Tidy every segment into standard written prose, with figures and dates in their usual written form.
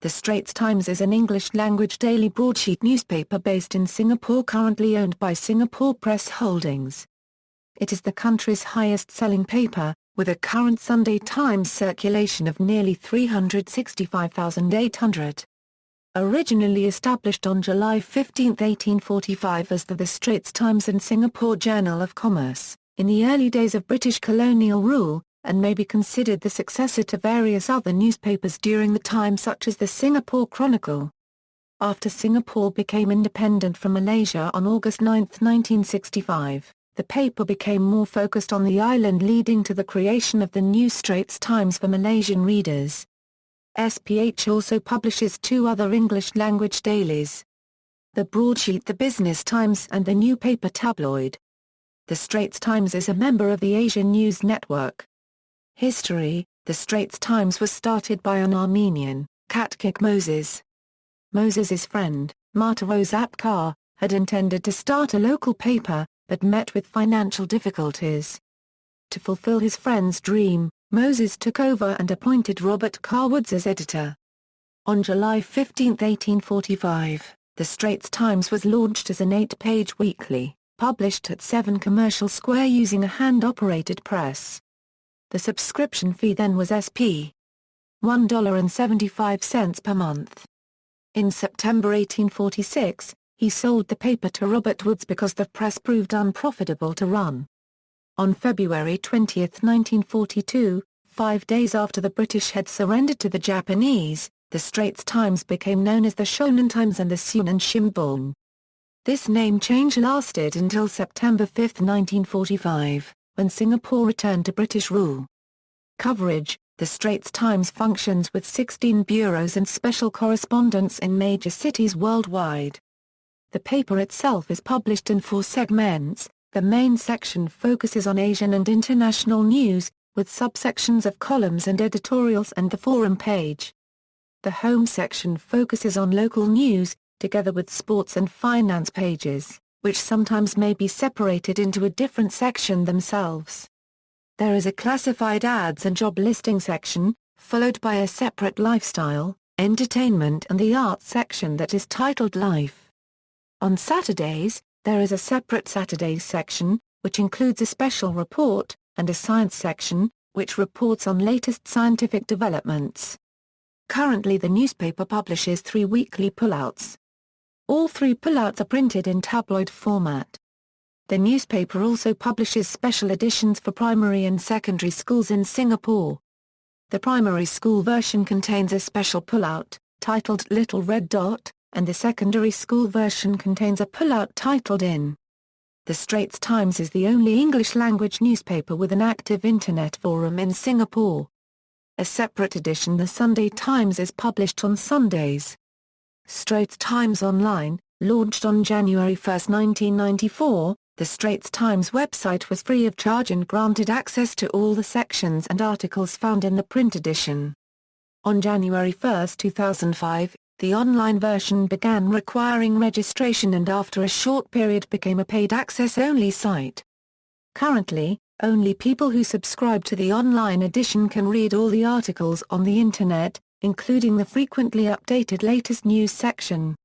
The Straits Times is an English-language daily broadsheet newspaper based in Singapore, currently owned by Singapore Press Holdings. It is the country's highest-selling paper, with a current Sunday Times circulation of nearly 365,800. Originally established on July 15, 1845 as the Straits Times and Singapore Journal of Commerce, in the early days of British colonial rule, and may be considered the successor to various other newspapers during the time such as the Singapore Chronicle. After Singapore became independent from Malaysia on August 9, 1965, the paper became more focused on the island, leading to the creation of the new Straits Times for Malaysian readers. SPH also publishes two other English-language dailies: the broadsheet The Business Times and the new paper tabloid. The Straits Times is a member of the Asian News Network. History: the Straits Times was started by an Armenian, Katkik Moses. Moses's friend, Martaros Apkar, had intended to start a local paper, but met with financial difficulties. To fulfill his friend's dream, Moses took over and appointed Robert Carwoods as editor. On July 15, 1845, the Straits Times was launched as an 8-page weekly, published at 7 Commercial Square using a hand-operated press. The subscription fee then was Sp. $1.75 per month. In September 1846, he sold the paper to Robert Woods because the press proved unprofitable to run. On February 20, 1942, 5 days after the British had surrendered to the Japanese, the Straits Times became known as the Shonan Times and the Sunan Shimbun. This name change lasted until September 5, 1945. When Singapore returned to British rule. Coverage: the Straits Times functions with 16 bureaus and special correspondents in major cities worldwide. The paper itself is published in 4 segments. The main section focuses on Asian and international news, with subsections of columns and editorials and the forum page. The home section focuses on local news, together with sports and finance pages, which sometimes may be separated into a different section themselves. There is a classified ads and job listing section, followed by a separate lifestyle, entertainment and the arts section that is titled Life. On Saturdays, there is a separate Saturdays section, which includes a special report, and a science section, which reports on latest scientific developments. Currently the newspaper publishes 3 weekly pullouts. All 3 pullouts are printed in tabloid format. The newspaper also publishes special editions for primary and secondary schools in Singapore. The primary school version contains a special pullout, titled Little Red Dot, and the secondary school version contains a pullout titled In. The Straits Times is the only English-language newspaper with an active internet forum in Singapore. A separate edition, the Sunday Times, is published on Sundays. Straits Times Online, launched on January 1, 1994, the Straits Times website was free of charge and granted access to all the sections and articles found in the print edition. On January 1, 2005, the online version began requiring registration and after a short period became a paid access-only site. Currently, only people who subscribe to the online edition can read all the articles on the Internet, including the frequently updated latest news section.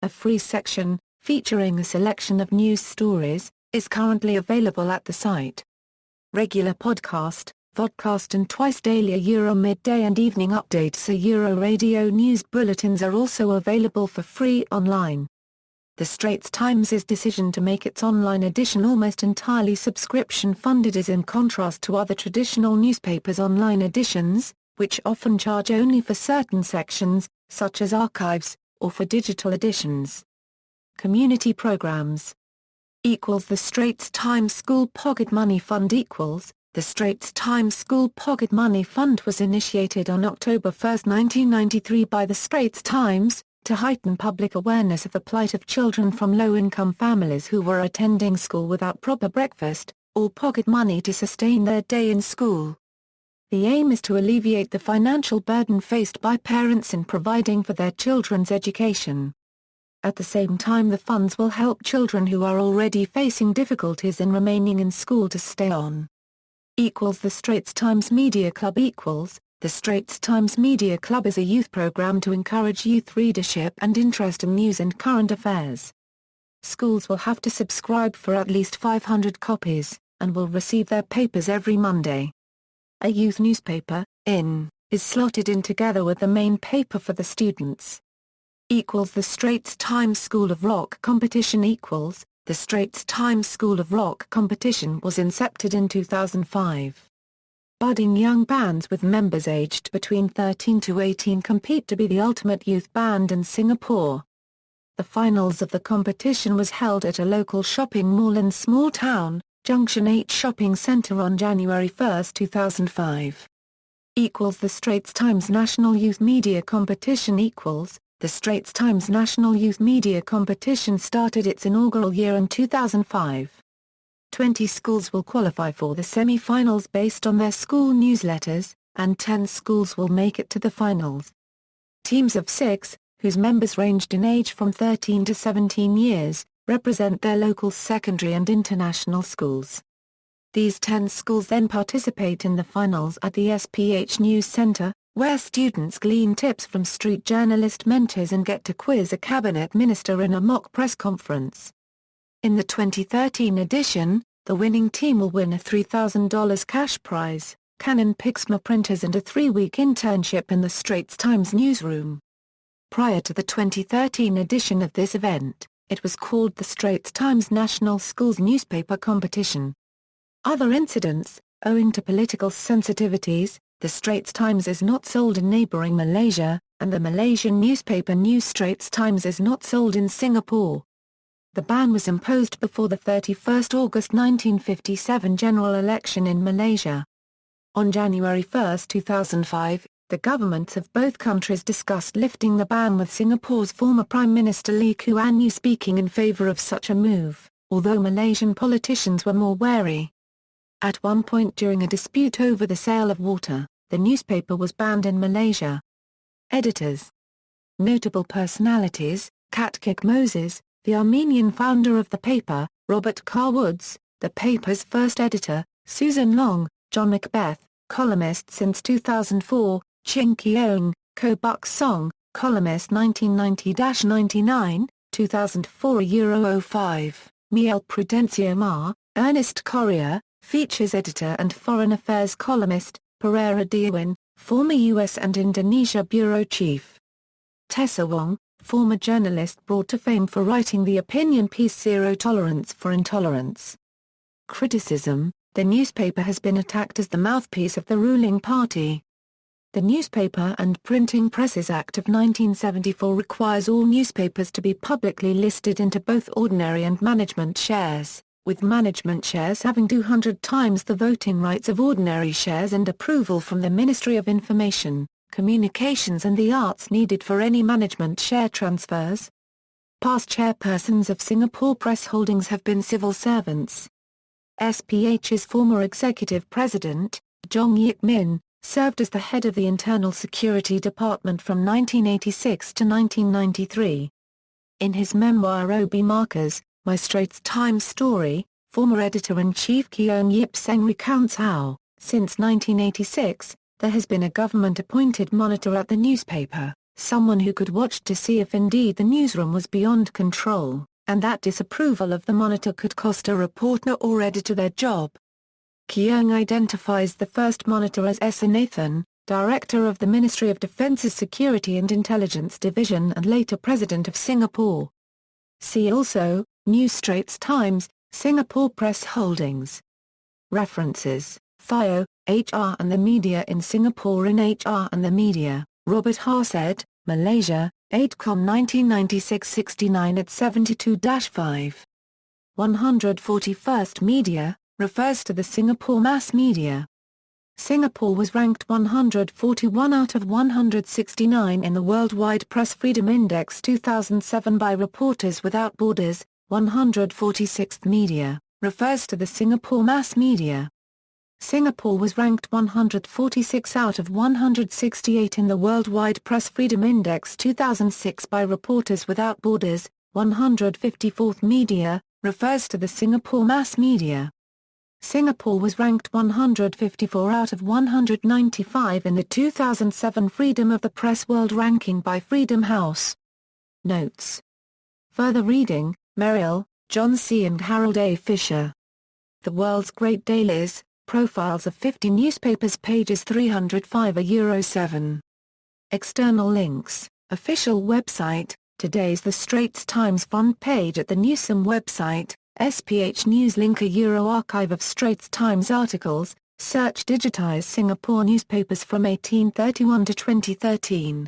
A free section, featuring a selection of news stories, is currently available at the site. Regular podcast, vodcast and twice daily Euro midday and evening updates Euro radio news bulletins are also available for free online. The Straits Times' decision to make its online edition almost entirely subscription-funded is in contrast to other traditional newspapers' online editions, which often charge only for certain sections, such as archives, or for digital editions. Community programs. The Straits Times School Pocket Money Fund. The Straits Times School Pocket Money Fund was initiated on October 1, 1993 by the Straits Times, to heighten public awareness of the plight of children from low-income families who were attending school without proper breakfast, or pocket money to sustain their day in school. The aim is to alleviate the financial burden faced by parents in providing for their children's education. At the same time, the funds will help children who are already facing difficulties in remaining in school to stay on. The Straits Times Media Club. The Straits Times Media Club is a youth program to encourage youth readership and interest in news and current affairs. Schools will have to subscribe for at least 500 copies, and will receive their papers every Monday. A youth newspaper, is slotted in together with the main paper for the students. The Straits Times School of Rock competition. The Straits Times School of Rock competition was incepted in 2005. Budding young bands with members aged between 13 to 18 compete to be the ultimate youth band in Singapore. The finals of the competition was held at a local shopping mall in small town, Junction 8 Shopping Centre on January 1, 2005. The Straits Times National Youth Media Competition. The Straits Times National Youth Media Competition started its inaugural year in 2005. 20 schools will qualify for the semi-finals based on their school newsletters, and 10 schools will make it to the finals. Teams of 6, whose members ranged in age from 13 to 17 years, represent their local secondary and international schools. These 10 schools then participate in the finals at the SPH News Centre, where students glean tips from street journalist mentors and get to quiz a cabinet minister in a mock press conference. In the 2013 edition, the winning team will win a $3,000 cash prize, Canon Pixma printers and a 3-week internship in the Straits Times newsroom. Prior to the 2013 edition of this event, it was called the Straits Times National Schools Newspaper Competition. Other incidents: owing to political sensitivities, the Straits Times is not sold in neighbouring Malaysia, and the Malaysian newspaper New Straits Times is not sold in Singapore. The ban was imposed before the 31 August 1957 general election in Malaysia. On January 1, 2005, the governments of both countries discussed lifting the ban, with Singapore's former Prime Minister Lee Kuan Yew speaking in favour of such a move, although Malaysian politicians were more wary. At one point during a dispute over the sale of water, the newspaper was banned in Malaysia. Editors. Notable personalities: Katkik Moses, the Armenian founder of the paper; Robert Carr Woods, the paper's first editor; Susan Long; John Macbeth, columnist since 2004; Ching Keong; Ko Buk Song, columnist 1990-99, 2004-05; Miel Prudencio Ma; Ernest Correa, features editor and foreign affairs columnist; Pereira Diawin, former U.S. and Indonesia bureau chief; Tessa Wong, former journalist brought to fame for writing the opinion piece Zero Tolerance for Intolerance. Criticism: the newspaper has been attacked as the mouthpiece of the ruling party. The Newspaper and Printing Presses Act of 1974 requires all newspapers to be publicly listed into both ordinary and management shares, with management shares having 200 times the voting rights of ordinary shares and approval from the Ministry of Information, Communications and the Arts needed for any management share transfers. Past chairpersons of Singapore Press Holdings have been civil servants. SPH's former executive president, Jong Yip Min, served as the head of the Internal Security Department from 1986 to 1993. In his memoir Obi Markers, My Straits Times Story, former editor-in-chief Keong Yip Seng recounts how, since 1986, there has been a government-appointed monitor at the newspaper, someone who could watch to see if indeed the newsroom was beyond control, and that disapproval of the monitor could cost a reporter or editor their job. Keong identifies the first monitor as S. Nathan, Director of the Ministry of Defence's Security and Intelligence Division and later President of Singapore. See also, New Straits Times, Singapore Press Holdings. References: Theo, HR and the Media in Singapore. In HR and the Media, Robert Harsed, Malaysia, AIDCOM 1996-69 at 72-5. 141st Media, refers to the Singapore mass media. Singapore was ranked 141 out of 169 in the Worldwide Press Freedom Index 2007 by Reporters Without Borders. 146th Media, refers to the Singapore mass media. Singapore was ranked 146 out of 168 in the Worldwide Press Freedom Index 2006 by Reporters Without Borders. 154th Media, refers to the Singapore mass media. Singapore was ranked 154 out of 195 in the 2007 Freedom of the Press World Ranking by Freedom House. Notes. Further reading, Merrill, John C. and Harold A. Fisher. The World's Great Dailies, Profiles of 50 Newspapers, pages 305-7. External links, official website, today's The Straits Times front page at the Newsom website, SPH News link archive of Straits Times articles, search digitize Singapore newspapers from 1831 to 2013.